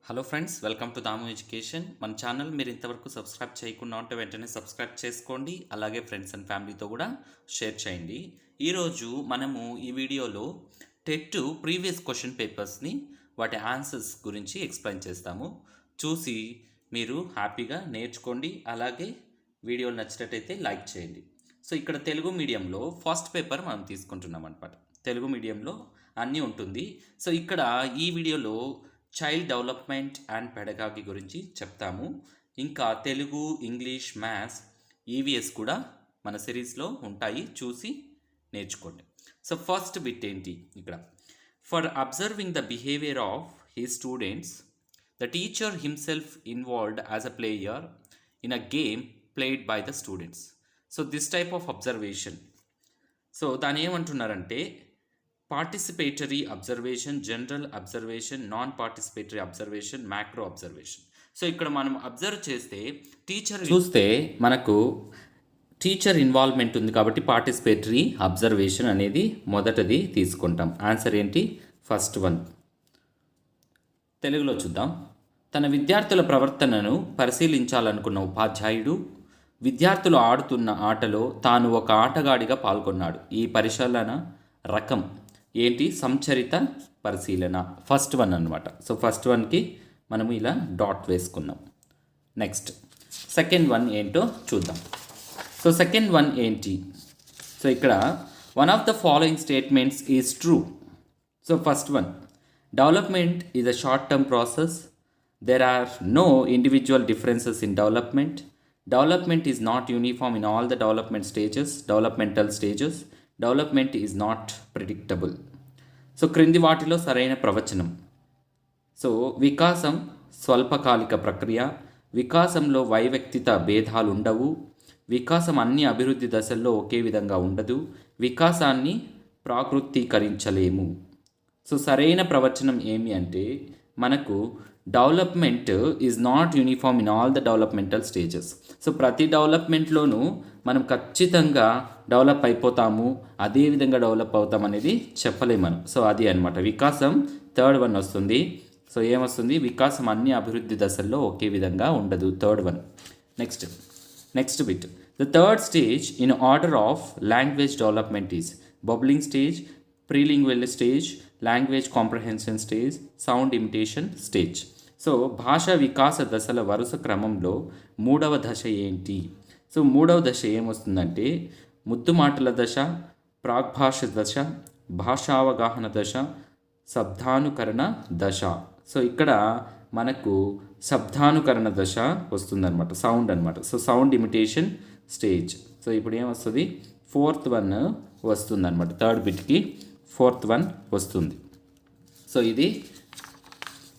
Hello friends, welcome to Damu education. మన channel మీరు ఇంతవరకు సబ్స్క్రైబ్ చేయకుండా ఉంటే వెంటనే సబ్స్క్రైబ్ చేసుకోండి. అలాగే ఫ్రెండ్స్ అండ్ ఫ్యామిలీతో కూడా షేర్ చేయండి. ఈరోజు మనము ఈ వీడియోలో టెట్ ప్రీవియస్ క్వశ్చన్ పేపర్స్ని వాటి ఆన్సర్స్ గురించి ఎక్స్ప్లెయిన్ చేస్తాము. చూసి మీరు హ్యాపీగా నేర్చుకోండి. అలాగే వీడియోలు నచ్చినట్టయితే లైక్ చేయండి. సో ఇక్కడ తెలుగు మీడియంలో ఫస్ట్ పేపర్ మనం తీసుకుంటున్నాం అనమాట. తెలుగు మీడియంలో అన్నీ ఉంటుంది. సో ఇక్కడ ఈ వీడియోలో చైల్డ్ డెవలప్మెంట్ అండ్ పెడగాగి గురించి చెప్తాము. ఇంకా తెలుగు, ఇంగ్లీష్, మ్యాథ్స్, ఈవీఎస్ కూడా మన సిరీస్లో ఉంటాయి, చూసి నేర్చుకోండి. సో ఫస్ట్ బిట్ ఏంటి ఇక్కడ? For observing the behaviour of his students, the teacher himself involved as a player in a game played by the students. So this type of observation, so దాని ఏమంటున్నారంటే participatory observation, general observation, non participatory observation, macro observation. So ఇక్కడ మనం observe చేస్తే teacher చూస్తే మనకు teacher involvement ఉంది కాబట్టి participatory observation అనేది మొదటిది తీసుకుంటాం. ఆన్సర్ ఏంటి? First one. తెలుగులో చూద్దాం. తన విద్యార్థుల ప్రవర్తనను పరిశీలించాలనుకున్న ఉపాధ్యాయుడు విద్యార్థులు ఆడుతున్న ఆటలో తాను ఒక ఆటగాడిగా పాల్గొన్నాడు. ఈ పరిశీలన రకం ఏంటి? సంచరిత పరిశీలన. ఫస్ట్ వన్ అనమాట. సో ఫస్ట్ వన్కి మనము ఇలా డాట్ వేసుకున్నాం. నెక్స్ట్ సెకండ్ వన్ ఏంటో చూద్దాం. సో సెకండ్ వన్ ఏంటి? సో ఇక్కడ one of the following statements is true. So first one, development is a short term process. There are no individual differences in development. Development is not uniform in all the developmental stages. Development is not predictable. So క్రింది వాటిలో సరైన ప్రవచనం. So వికాసం స్వల్పకాలిక ప్రక్రియ. వికాసంలో వైవ్యక్తిత భేదాలు ఉండవు. వికాసం అన్ని అభివృద్ధి దశల్లో ఒకే విధంగా ఉండదు. వికాసాన్ని ప్రాకృతీకరించలేము. సో సరైన ప్రవచనం ఏమి అంటే మనకు development is not uniform in all the developmental stages. So ప్రతి డెవలప్మెంట్లోనూ మనం ఖచ్చితంగా డెవలప్ అయిపోతాము, అదే విధంగా డెవలప్ అవుతాం అనేది చెప్పలేము మనం. సో అది అనమాట వికాసం. థర్డ్ వన్ వస్తుంది. సో ఏమొస్తుంది? వికాసం అన్ని అభివృద్ధి దశల్లో ఒకే విధంగా ఉండదు. Third one. Next bit. The third stage in order of language development is babbling stage, prelingual stage, language comprehension stage, sound imitation stage. So భాషా వికాస దశల వరుస క్రమంలో మూడవ దశ ఏంటి? సో మూడవ దశ ఏమొస్తుందంటే ముద్దు మాటల దశ, ప్రాగ్భాష దశ, భాషావగాహన దశ, శబ్దానుకరణ దశ. సో ఇక్కడ మనకు శబ్దానుకరణ దశ వస్తుందన్నమాట, సౌండ్ అనమాట. So sound imitation stage. So ఇప్పుడు ఏమొస్తుంది? ఫోర్త్ వన్ వస్తుందన్నమాట. థర్డ్ బిట్కి ఫోర్త్ వన్ వస్తుంది. సో ఇది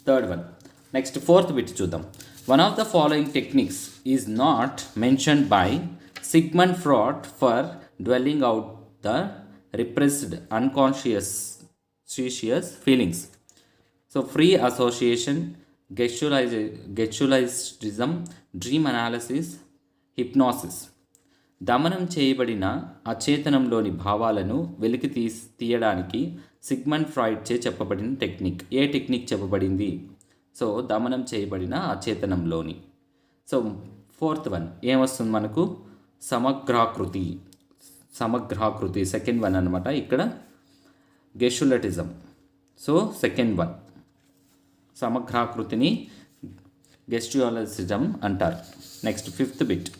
third one. Next fourth bit చూద్దాం. One of the following techniques is not mentioned by Sigmund Freud for dwelling out the repressed unconscious feelings. So free association, gesturalism, dream analysis, hypnosis. దమనం చేయబడిన అచేతనంలోని భావాలను వెలికి తీయడానికి Sigmund Freud చే చెప్పబడిన technique. ఏ టెక్నిక్ చెప్పబడింది? సో దమనం చేయబడిన అచేతనంలోని. సో ఫోర్త్ వన్ ఏమొస్తుంది మనకు? సమగ్రాకృతి సెకండ్ వన్ అనమాట. ఇక్కడ గెస్చులటిజం. సో సెకండ్ వన్ సమగ్రాకృతిని గెస్చులటిజం అంటారు. Next fifth bit.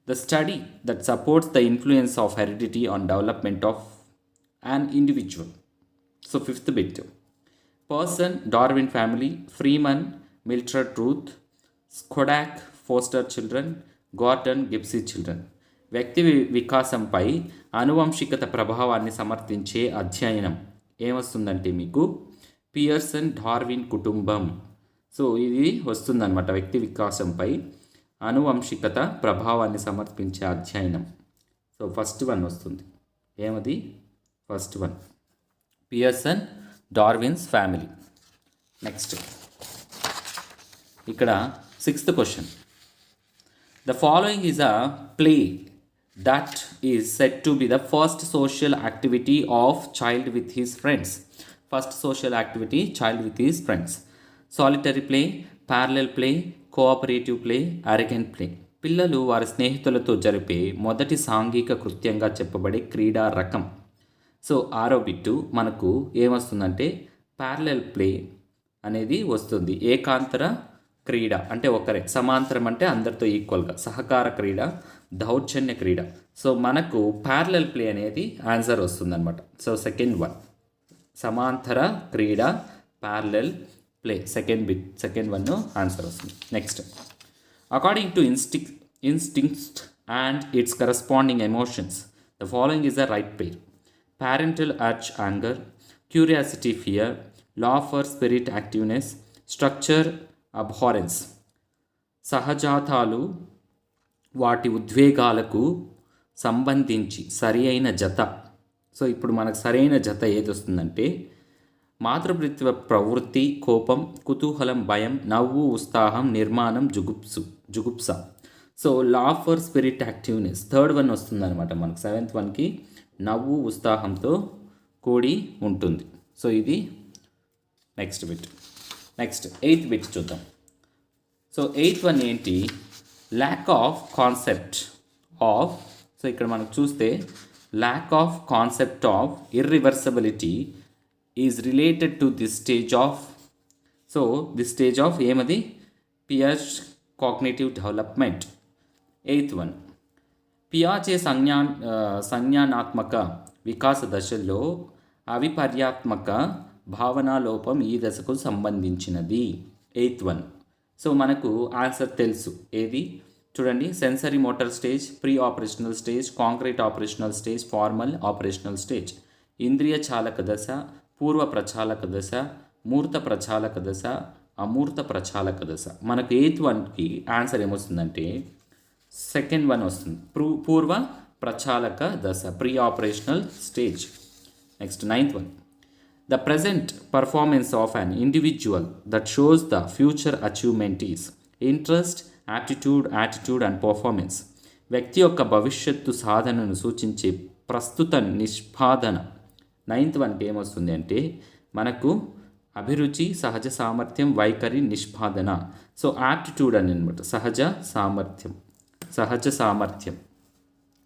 The study that supports the influence of heredity on development of an individual. So fifth bit. Person, Darwin family, Freeman, Milton Truth, Kodak, Foster children, Gordon, Gibbsy children. వ్యక్తి వికాసంపై ఆనువంశికత ప్రభావాన్ని సమర్థించే అధ్యయనం ఏమొస్తుందంటే మీకు Pearson Darwin కుటుంబం. So ఇది వస్తుందన్నమాట. వ్యక్తి వికాసంపై ఆనువంశికత ప్రభావాన్ని సమర్పించే అధ్యయనం. సో ఫస్ట్ వన్ వస్తుంది. ఏమది? First one Pearson Darwin's family. Next ఇక్కడ sixth question. The following is a play that is set to be the first social activity of child with his friends. First social activity child with his friends. Solitary play, parallel play, cooperative play, arrogant play. పిల్లలు వారి స్నేహితులతో జరిపే మొదటి సాంఘిక కృత్యంగా చెప్పబడే క్రీడా రకం. So ఆరో bit మనకు ఏమొస్తుందంటే ప్యారలల్ ప్లే అనేది వస్తుంది. ఏకాంతర క్రీడ అంటే ఒకరే, సమాంతరం అంటే అందరితో ఈక్వల్గా, సహకార క్రీడ, దౌర్జన్య క్రీడ. సో మనకు ప్యారలల్ ప్లే అనేది ఆన్సర్ వస్తుందన్నమాట. సో సెకండ్ వన్ సమాంతర క్రీడ, parallel play, second one answer వస్తుంది. Next, according to instincts and its corresponding emotions the following is the right pair. parental urge anger, curiosity fear, law for spirit activeness, structure abhorrence. సహజాతాలు వాటి ఉద్వేగాలకు సంబంధించి సరి అయిన జత. So ఇప్పుడు మనకు సరైన జత ఏది వస్తుందంటే మాతృప్రతిత్వ ప్రవృత్తి, కోపం, కుతూహలం, భయం, నవ్వు, ఉత్సాహం, నిర్మాణం, జుగుప్స. So laughter spirit activeness third one వస్తుందన్నమాట. మనకు సెవెంత్ వన్కి నవ్వు, ఉత్సాహంతో కూడి ఉంటుంది. సో ఇది next bit. Next eighth bit చూద్దాం. సో ఎయిత్ వన్ ఏంటి, lack of concept of. So ఇక్కడ మనకు చూస్తే lack of concept of irreversibility is related to this stage of. So this stage of ఏమది, Piaget's cognitive development. Eighth one పియాచే సంజ్ఞానాత్మక వికాస దశల్లో అవిపర్యాత్మక భావనాలోపం ఈ దశకు సంబంధించినది. Eighth one. సో మనకు ఆన్సర్ తెలుసు ఏది చూడండి, sensory motor stage, pre operational stage, concrete operational stage, formal operational stage. ఇంద్రియ చాలక దశ, పూర్వ ప్రచాలక దశ, మూర్త ప్రచాలక దశ, అమూర్త ప్రచాలక దశ. మనకు ఎయిత్ వన్కి ఆన్సర్ ఏమొస్తుందంటే సెకండ్ వన్ వస్తుంది, పూర్వ ప్రచాలక దశ, pre operational stage. Next ninth one, the present performance of an individual that shows the future achievement is interest, attitude and performance. వ్యక్తి యొక్క భవిష్యత్తు సాధనను సూచించే ప్రస్తుత నిష్పాదన. నైన్త్ వన్కి ఏమొస్తుంది అంటే మనకు అభిరుచి, సహజ సామర్థ్యం, వైఖరి, నిష్పాదన. సో యాప్టిట్యూడ్ అని అనమాట, సహజ సామర్థ్యం.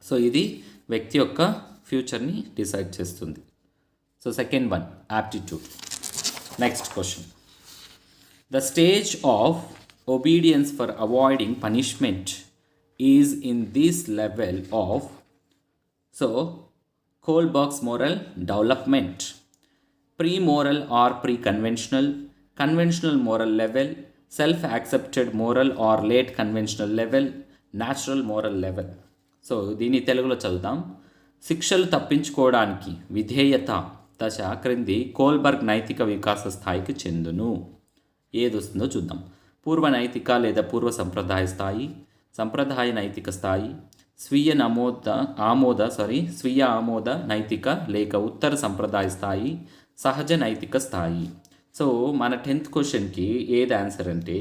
సో ఇది వ్యక్తి యొక్క ఫ్యూచర్ని డిసైడ్ చేస్తుంది. So second one aptitude. Next question, the stage of obedience for avoiding punishment is in this level of, so Kohlberg's moral development, pre-moral or pre-conventional, conventional moral level, self-accepted moral or late conventional level, natural moral level. So దీన్ని తెలుగులో చదువుతాం. శిక్షలు తప్పించుకోవడానికి విధేయత దశ క్రింది Kohlberg నైతిక వికాస స్థాయికి చెందును. ఏది వస్తుందో చూద్దాం. పూర్వ నైతిక లేదా పూర్వ సంప్రదాయ స్థాయి, సంప్రదాయ నైతిక స్థాయి, స్వీయ ఆమోద నైతిక లేక ఉత్తర సంప్రదాయ స్థాయి, సహజ నైతిక స్థాయి. సో మన 10th క్వశ్చన్కి ఏది ఆన్సర్ అంటే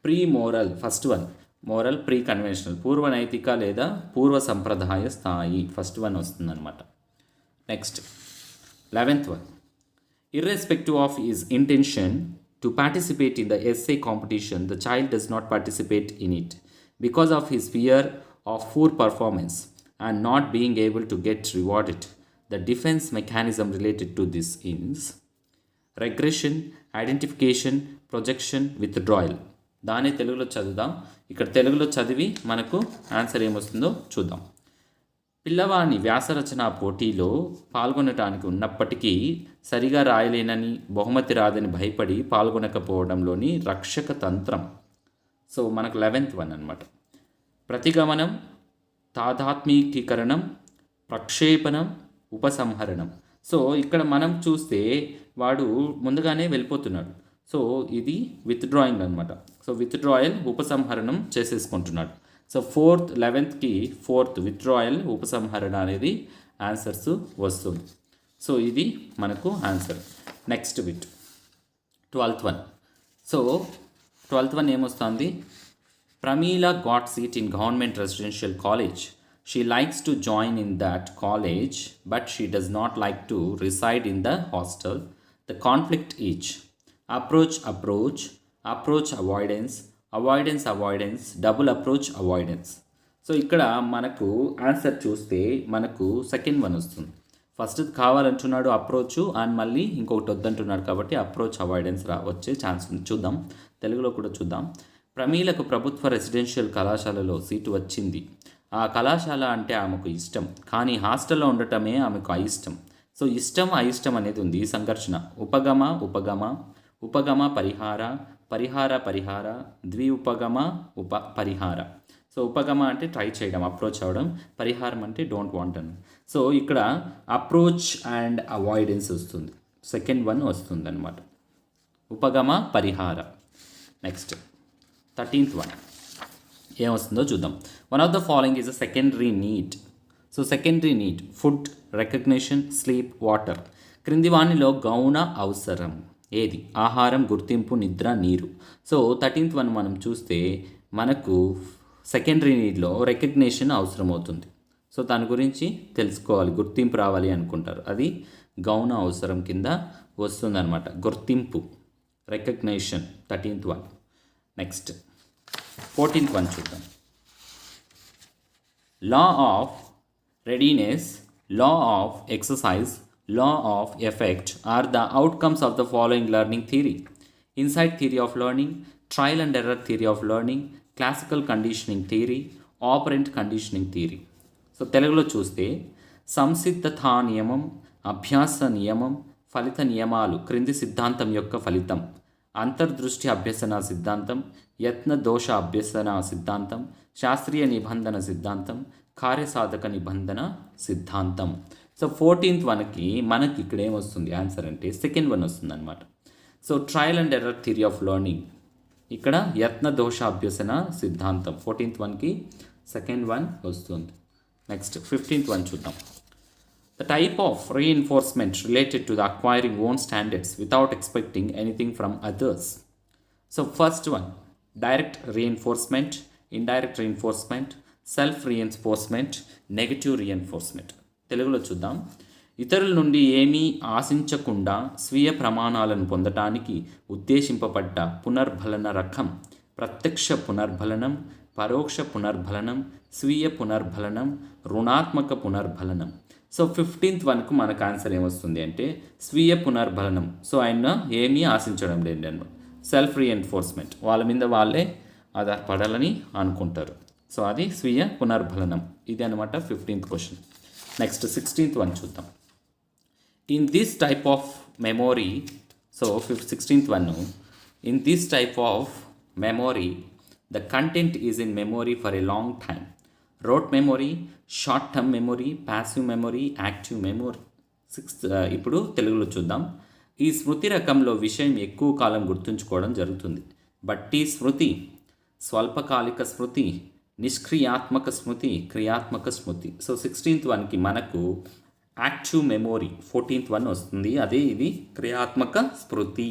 pre moral, first one moral, pre conventional, పూర్వ నైతిక లేదా పూర్వ సంప్రదాయ స్థాయి, ఫస్ట్ వన్ వస్తుందన్నమాట. Next 11th one, irrespective of his intention to participate in the essay competition, the child does not participate in it because of his fear of poor performance and not being able to get rewarded. The defense mechanism related to this is regression, identification, projection, withdrawal. దాన్ని తెలుగులో చదువుదాం. ఇక్కడ తెలుగులో చదివి మనకు answer ఏమొస్తుందో చూద్దాం. పిల్లవాని వ్యాసరచన పోటీలో పాల్గొనటానికి ఉన్నప్పటికీ సరిగా రాయలేనని, బహుమతి రాదని భయపడి పాల్గొనకపోవడంలోని రక్షక తంత్రం. సో మనకు 11th వన్ అనమాట. ప్రతిగమనం, తాదాత్మీకీకరణం, ప్రక్షేపణం, ఉపసంహరణం. సో ఇక్కడ మనం చూస్తే వాడు ముందుగానే వెళ్ళిపోతున్నాడు. సో ఇది విత్డ్రాయింగ్ అనమాట. సో విత్డ్రాయల్, ఉపసంహరణం చేసేసుకుంటున్నాడు. సో 11th విత్డ్రాయల్, ఉపసంహరణ అనేది ఆన్సర్స్ వస్తుంది. సో ఇది మనకు answer. Next bit 12th one. So 12th one ఏమొస్తుంది, Pramila got seat in government residential college. She likes to join in that college but she does not like to reside in the hostel. The conflict each approach, approach avoidance, avoidance, double approach avoidance. So ఇక్కడ మనకు answer చూస్తే మనకు second one వస్తుంది. First కావాలంటున్నాడు approach and మళ్ళీ ఇంకొకటి వద్దంటున్నాడు కాబట్టి approach avoidance వచ్చే ఛాన్స్ ఉంది. చూద్దాం, తెలుగులో కూడా చూద్దాం. ప్రమీలకు ప్రభుత్వ రెసిడెన్షియల్ కళాశాలలో సీటు వచ్చింది. ఆ కళాశాల అంటే ఆమెకు ఇష్టం, కానీ హాస్టల్లో ఉండటమే ఆమెకు అయిష్టం. సో ఇష్టం అయిష్టం అనేది ఉంది ఈ సంఘర్షణ. ఉపగమ పరిహార ద్విఉపగమ పరిహార. సో ఉపగమ అంటే ట్రై చేయడం, అప్రోచ్ అవ్వడం, పరిహారం అంటే డోంట్ వాంట్ అని. సో ఇక్కడ అప్రోచ్ అండ్ అవాయిడెన్స్ వస్తుంది, సెకండ్ వన్ వస్తుంది అనమాట, ఉపగమ పరిహార. నెక్స్ట్ 13th వన్ ఏమొస్తుందో చూద్దాం. One of the following is a secondary need. So secondary need food, recognition, sleep, water. క్రింది వాణిలో గౌణ అవసరం ఏది? ఆహారం, గుర్తింపు, నిద్ర, నీరు. సో 13th వన్ మనం చూస్తే మనకు సెకండరీ నీడ్లో రికగ్నిషన్ అవసరం అవుతుంది. సో దాని గురించి తెలుసుకోవాలి, గుర్తింపు రావాలి అనుకుంటారు, అది గౌణ అవసరం కింద వస్తుందన్నమాట. గుర్తింపు, recognition 13th one. Next 14th one చూద్దాం. Law of readiness, law of exercise, law of effect are the outcomes of the following learning theory. Insight theory of learning, trial and error theory of learning, classical conditioning theory, operant conditioning theory. So తెలుగులో చూస్తే సంసిద్ధతా నియమం, అభ్యాస నియమం, ఫలిత నియమాలు క్రింది సిద్ధాంతం యొక్క ఫలితం. అంతర్దృష్టి అభ్యసన సిద్ధాంతం, యత్న దోష అభ్యసన సిద్ధాంతం, శాస్త్రీయ నిబంధన సిద్ధాంతం, కార్యసాధక నిబంధన సిద్ధాంతం. సో 14th వన్కి మనకి ఇక్కడ ఏమొస్తుంది ఆన్సర్ అంటే సెకండ్ వన్ వస్తుంది అనమాట. So trial and error theory of learning, ఇక్కడ యత్న దోష అభ్యసన సిద్ధాంతం 14th వన్కి సెకండ్ వన్ వస్తుంది. నెక్స్ట్ 15th వన్ చూద్దాం. The type of reinforcement related to the acquiring own standards without expecting anything from others. So first one, direct reinforcement, indirect reinforcement, self reinforcement, negative reinforcement. తెలుగులో చూద్దాం. ఇతరుల నుండి ఏమీ ఆశించకుండా స్వీయ ప్రమాణాలను పొందటానికి ఉద్దేశింపబడ్డ పునర్బలన రకం ప్రత్యక్ష పునర్బలనం, పరోక్ష పునర్బలనం, స్వీయ పునర్బలనం, రుణాత్మక పునర్బలనం. సో 15th వన్కు మనకు ఆన్సర్ ఏమొస్తుంది అంటే స్వీయ పునర్బలనం. సో ఆయన ఏమీ ఆశించడం లేదు, సెల్ఫ్ రీఎన్ఫోర్స్మెంట్, వాళ్ళ మీద వాళ్ళే ఆధారపడాలని అనుకుంటారు. సో అది స్వీయ పునర్బలనం, ఇది అనమాట 15th question. Next 16th one చూద్దాం. In this type of memory, so 16th one, in this type of memory the content is in memory for a long time. Rote memory, short term memory, passive memory, active memory. ఇప్పుడు తెలుగులో చూద్దాం. ఈ స్మృతి రకంలో విషయం ఎక్కువ కాలం గుర్తుంచుకోవడం జరుగుతుంది. బట్టి స్మృతి, స్వల్పకాలిక స్మృతి, నిష్క్రియాత్మక స్మృతి, క్రియాత్మక స్మృతి. సో 16th వన్కి మనకు యాక్టివ్ మెమొరీ 14th వన్ వస్తుంది, అదే ఇది క్రియాత్మక స్మృతి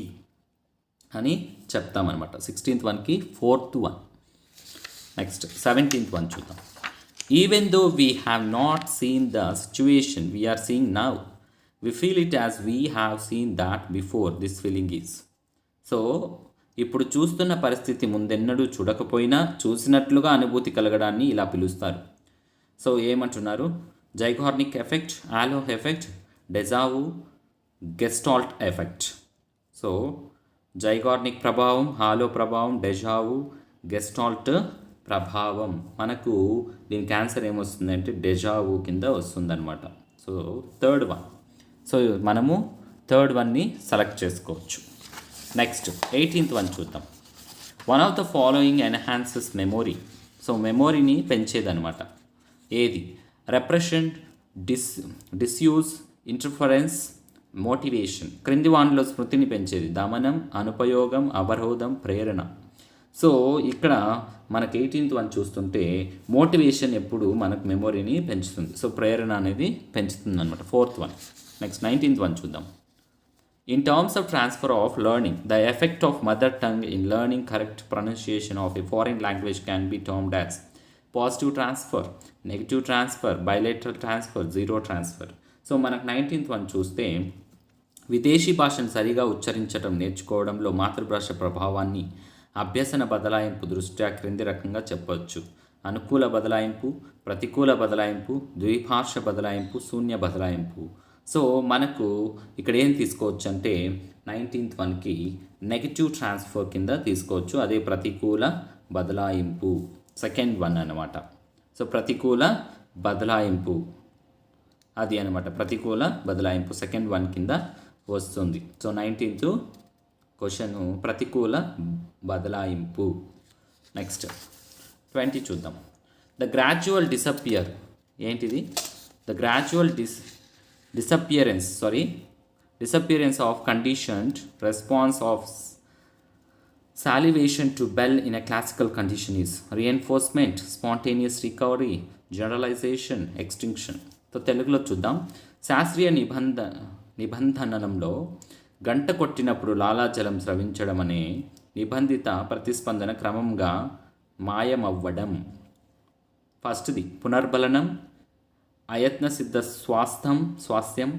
అని చెప్తామన్నమాట. 16th వన్కి 4th one. Next 17th one చూద్దాం. Even though we have not seen the situation we are seeing now, we feel it as we have seen that before. This feeling is. So ఇప్పుడు చూస్తున్న పరిస్థితి ముందెన్నడూ చూడకపోయినా చూసినట్లుగా అనుభూతి కలగడాన్ని ఇలా పిలుస్తారు. సో ఏమంటున్నారు? Zeigarnik effect, halo effect, deja vu, gestalt effect. So Zeigarnik ప్రభావం, హాలో ప్రభావం, డెజావు, గెస్టాల్ట్ ప్రభావం. మనకు దీనికి ఆన్సర్ ఏమొస్తుందంటే డెజావు కింద వస్తుందన్నమాట. So third one. సో మనము థర్డ్ వన్ని సెలెక్ట్ చేసుకోవచ్చు. నెక్స్ట్ 18th వన్ చూద్దాం. One of the following enhances memory. So మెమొరీని పెంచేదనమాట. ఏది? Repression, disuse, interference, motivation. క్రింది వానిలో స్మృతిని పెంచేది దమనం, అనుపయోగం, అవరోధం, ప్రేరణ. సో ఇక్కడ మనకు 18th వన్ చూస్తుంటే మోటివేషన్ ఎప్పుడు మనకు మెమొరీని పెంచుతుంది. సో ప్రేరణ అనేది పెంచుతుంది అనమాట, 4th one. Next 19th one చూద్దాం. In terms of transfer of learning, the effect of mother tongue in learning correct pronunciation of a foreign language can be termed as positive transfer, negative transfer, bilateral transfer, zero transfer. So మనకు 19th one చూస్తే విదేశీ భాషను సరిగా ఉచ్చరించడం నేర్చుకోవడంలో మాతృభాష ప్రభావాన్ని అభ్యసన బదలాయింపు దృష్ట్యా క్రింది రకంగా చెప్పవచ్చు: అనుకూల బదలాయింపు, ప్రతికూల బదలాయింపు, ద్విభాష బదలాయింపు, శూన్య బదలాయింపు. సో మనకు ఇక్కడ ఏం తీసుకోవచ్చు అంటే 19th వన్కి నెగిటివ్ ట్రాన్స్ఫర్ కింద తీసుకోవచ్చు. అదే ప్రతికూల బదలాయింపు సెకండ్ వన్ అనమాట. సో ప్రతికూల బదలాయింపు అది అనమాట, ప్రతికూల బదలాయింపు సెకండ్ వన్ కింద వస్తుంది. సో 19th క్వశ్చన్ ప్రతికూల బదలాయింపు. నెక్స్ట్ 20 చూద్దాం. ద గ్రాడ్యువల్ డిసపియర్ ఏంటిది? The gradual disappearance of conditioned response of salivation to bell in a classical condition is reinforcement, spontaneous recovery, generalization, extinction. So తెలుగులో చూద్దాం. శాస్త్రీయ నిబంధనలో గంట కొట్టినప్పుడు లాలాజలం స్రవించడం అనే నిబంధిత ప్రతిస్పందన క్రమంగా మాయమవ్వడం. ఫస్ట్ది పునర్బలనం, అయత్న సిద్ధ స్వాస్థ్యం,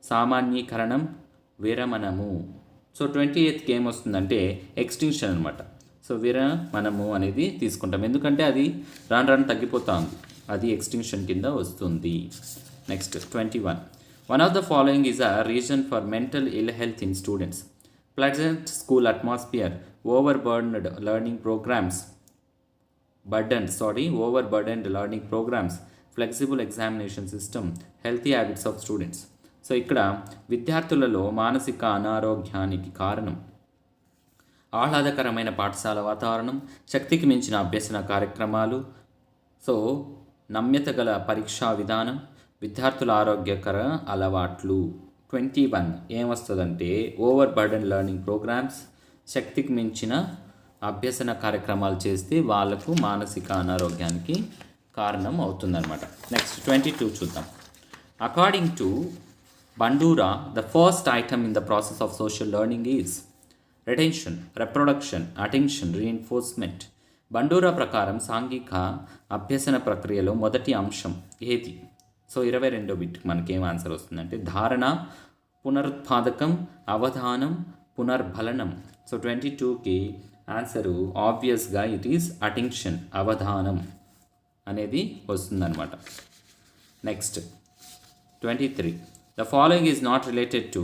సామాన్యీకరణం, విరమణము. సో 28th ఏమొస్తుందంటే ఎక్స్టింక్షన్ అనమాట. సో విరమణము అనేది తీసుకుంటాం, ఎందుకంటే అది రాను తగ్గిపోతా ఉంది, అది ఎక్స్టింక్షన్ కింద వస్తుంది. Next 21. One of the following is a reason for mental ill health in students: pleasant school atmosphere, overburdened learning programs, flexible examination system, healthy habits of students. So ఇక్కడ విద్యార్థులలో మానసిక అనారోగ్యానికి కారణం ఆహ్లాదకరమైన పాఠశాల వాతావరణం, శక్తికి మించిన అభ్యసన కార్యక్రమాలు, సో నమ్యత గల పరీక్షా విధానం, విద్యార్థుల ఆరోగ్యకర అలవాట్లు. 21 ఏమొస్తుందంటే ఓవర్ బర్డెన్ లెర్నింగ్ ప్రోగ్రామ్స్, శక్తికి మించిన అభ్యసన కార్యక్రమాలు చేస్తే వాళ్ళకు మానసిక అనారోగ్యానికి కారణం అవుతుందన్నమాట. నెక్స్ట్ 22 చూద్దాం. According to Bandura, the first item in the process of social learning is retention, reproduction, attention, reinforcement. Bandura ప్రకారం సాంఘిక అభ్యసన ప్రక్రియలో మొదటి అంశం ఏది? సో 22 బిట్ మనకేం ఆన్సర్ వస్తుందంటే ధారణ, పునరుత్పాదకం, అవధానం, పునర్బలనం. సో 22కి ఆన్సరు ఆబ్వియస్గా ఇట్ ఈస్ అటెన్షన్, అవధానం అనేది వస్తుందన్నమాట. Next 23. The following is not related to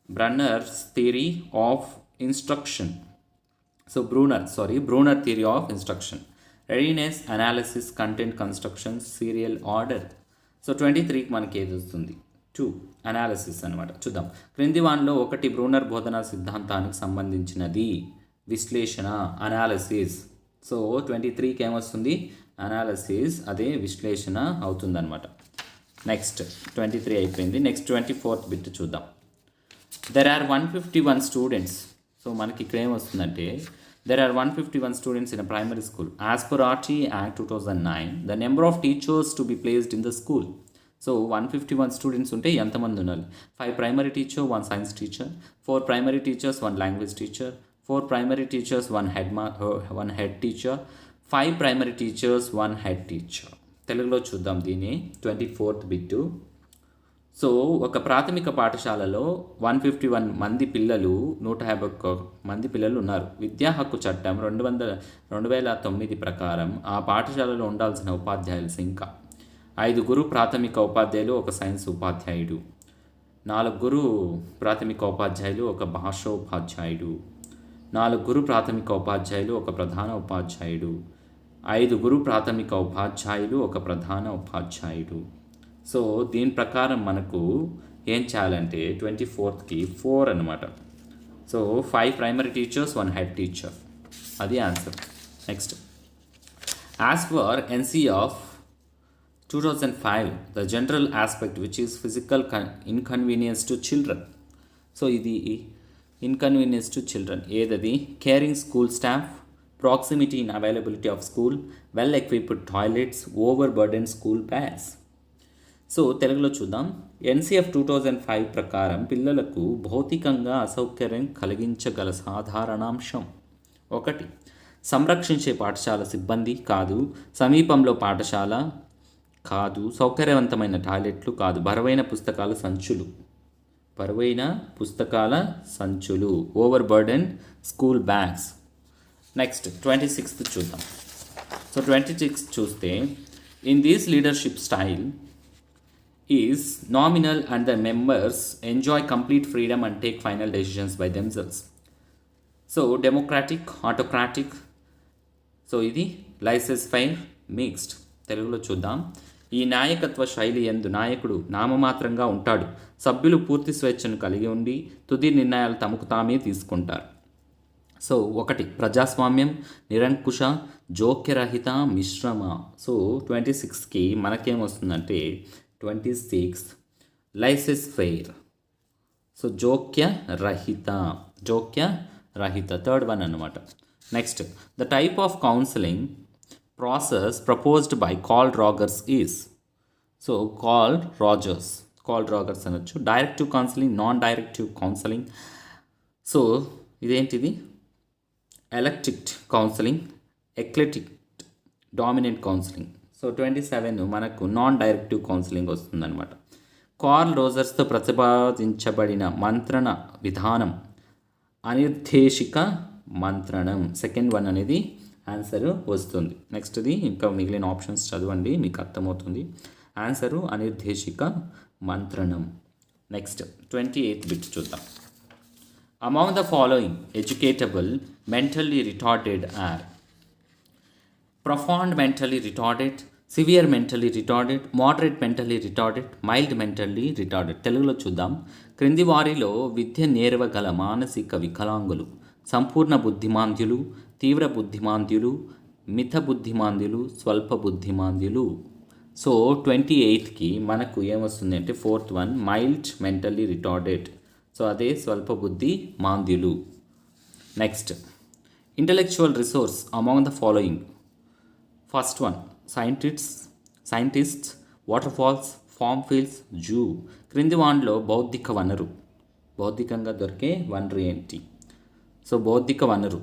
Bruner's theory of instruction. So Bruner theory of instruction: readiness, analysis, content construction, serial order. So 23కి మనకి ఏది వస్తుంది? 2 అనాలిసిస్ అనమాట. చూద్దాం. క్రింది వాన్లో ఒకటి బ్రూనర్ బోధనా సిద్ధాంతానికి సంబంధించినది. విశ్లేషణ, అనాలిసిస్. సో 23కి ఏమొస్తుంది? అనాలిసిస్, అదే విశ్లేషణ అవుతుందన్నమాట. నెక్స్ట్ 23 అయిపోయింది. నెక్స్ట్ 24th బిట్ చూద్దాం. There are 151 students. సో మనకి ఇక్కడ ఏమొస్తుందంటే there are 151 students in a primary school. As per RT Act 2009, the number of teachers to be placed in the school. So 151 students ఉంటే ఎంతమంది ఉండాలి? 5 primary teacher, 1 science teacher, 4 primary teachers, 1 language teacher, 4 primary teachers, 1 head teacher, 5 primary teachers, 1 head teacher. తెలుగులో చూద్దాం దీన్ని. 24th bit. So ఒక ప్రాథమిక పాఠశాలలో 151 మంది పిల్లలు, 151 మంది పిల్లలు ఉన్నారు. విద్యా హక్కు చట్టం 2009 ప్రకారం ఆ పాఠశాలలో ఉండాల్సిన ఉపాధ్యాయుల సంఖ్య 5 ప్రాథమిక ఉపాధ్యాయులు, 1 సైన్స్ ఉపాధ్యాయుడు, 4 ప్రాథమిక ఉపాధ్యాయులు, 1 భాష ఉపాధ్యాయుడు, 4 ప్రాథమిక ఉపాధ్యాయులు, 1 ప్రధాన ఉపాధ్యాయుడు, 5 ప్రాథమిక ఉపాధ్యాయులు, 1 ప్రధాన ఉపాధ్యాయుడు. సో దీని ప్రకారం మనకు ఏం చేయాలంటే 24th 4 అనమాట. So 5 primary teachers, 1 head teacher, అది answer. Next, as per NC of 2005, the general aspect which is physical inconvenience to children. So ఇది ఇన్కన్వీనియన్స్ టు చిల్డ్రన్ ఏదది? Caring school staff, proximity in availability of school, well equipped toilets, over burden school bags. So తెలుగులో చూద్దాం. NCF 2005 ప్రకారం పిల్లలకు భౌతికంగా అసౌకర్యం కలిగించగల సాధారణాంశం: 1 సంరక్షించే పాఠశాల సిబ్బంది కాదు, సమీపంలో పాఠశాల కాదు, సౌకర్యవంతమైన టాయిలెట్లు కాదు, బరువైన పుస్తకాల సంచులు బరువైన పుస్తకాల సంచులు, over burden school bags. Next 26th చూద్దాం. సో 26 చూస్తే in this leadership style is nominal and the members enjoy complete freedom and take final decisions by themselves. So democratic, autocratic, so ఇది లైసెన్స్ ఫైర్, మిక్స్డ్. తెలుగులో చూద్దాం. ఈ నాయకత్వ శైలి యందు నాయకుడు నామమాత్రంగా ఉంటాడు. సభ్యులు పూర్తి స్వేచ్ఛను కలిగి ఉండి తుది నిర్ణయాలు తమకు తామే తీసుకుంటారు. సో 1 ప్రజాస్వామ్యం, నిరంకుశ, జోక్యరహిత, మిశ్రమ. సో 26కి మనకేమొస్తుందంటే 26 లైసెన్స్ ఫెయిర్. సో జోక్యరహిత, థర్డ్ వన్ అన్నమాట. Next the type of counselling process proposed by Carl Rogers is. So Carl Rogers అనొచ్చు. Directive counselling, non directive counselling. So ఇదేంటిది? Electric counselling, eclectic, dominant counselling. So 27 మనకు non directive counselling వస్తుందన్నమాట. Carl రోజర్స్తో ప్రతిపాదించబడిన మంత్రణ విధానం అనిర్దేశిక మంత్రణం. సెకండ్ వన్ అనేది ఆన్సరు వస్తుంది. నెక్స్ట్ది ఇంకా మిగిలిన ఆప్షన్స్ చదవండి, మీకు అర్థమవుతుంది. ఆన్సరు అనిర్దేశిక మంత్రణం. నెక్స్ట్ 28th బిట్ చూద్దాం. Among the following educable mentally retarded are profound mentally retarded, severe mentally retarded, moderate mentally retarded, mild mentally retarded. తెలుగులో చూద్దాం. క్రింది వారిలో విద్య నేర్వగల మానసిక వికలాంగులు సంపూర్ణ బుద్ధిమాంద్యులు, తీవ్ర బుద్ధిమాంద్యులు, మిత బుద్ధిమాంద్యులు, స్వల్ప బుద్ధిమాంద్యులు. సో 28కి మనకు ఏమొస్తుంది అంటే 4th one mild mentally retarded. So అదే స్వల్ప బుద్ధి మాంద్యులు. Next intellectual resource among the following. First one scientists, water falls, farm fields, zoo. క్రింది వాటిలో బౌద్ధిక వనరు, బౌద్ధికంగా దొరికే వనరు ఏంటి? సో బౌద్ధిక వనరు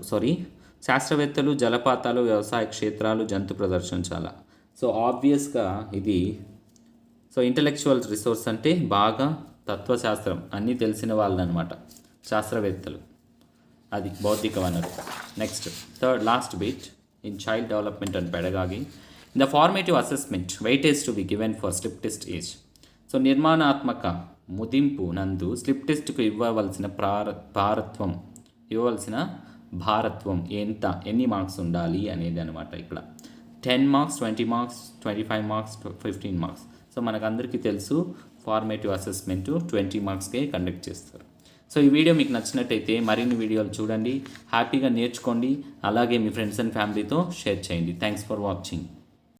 శాస్త్రవేత్తలు, జలపాతాలు, వ్యవసాయ క్షేత్రాలు, జంతు ప్రదర్శనశాల. సో ఆబ్వియస్గా ఇది. సో ఇంటలెక్చువల్ రిసోర్స్ అంటే బాగా తత్వశాస్త్రం అన్నీ తెలిసిన వాళ్ళు అనమాట, శాస్త్రవేత్తలు. అది బౌద్ధిక వనరు. Next third last bit in child development and pedagogy. In the formative assessment weightage to be given for slip test age. So నిర్మాణాత్మక ముదింపు నందు స్లిప్ టెస్ట్కు ఇవ్వవలసిన భారత్వం ఎన్ని మార్క్స్ ఉండాలి అనేది అనమాట. ఇక్కడ 10 marks, 20 marks, 25 marks, 15 marks. So మనకందరికీ తెలుసు ఫార్మేటివ్ అసెస్మెంట్ 20 మార్క్స్కే కండక్ట్ చేస్తారు. సో ఈ వీడియో మీకు నచ్చినట్టయితే మరిన్ని వీడియోలు చూడండి, హ్యాపీగా నేర్చుకోండి, అలాగే మీ ఫ్రెండ్స్ అండ్ ఫ్యామిలీతో షేర్ చేయండి. Thanks for watching.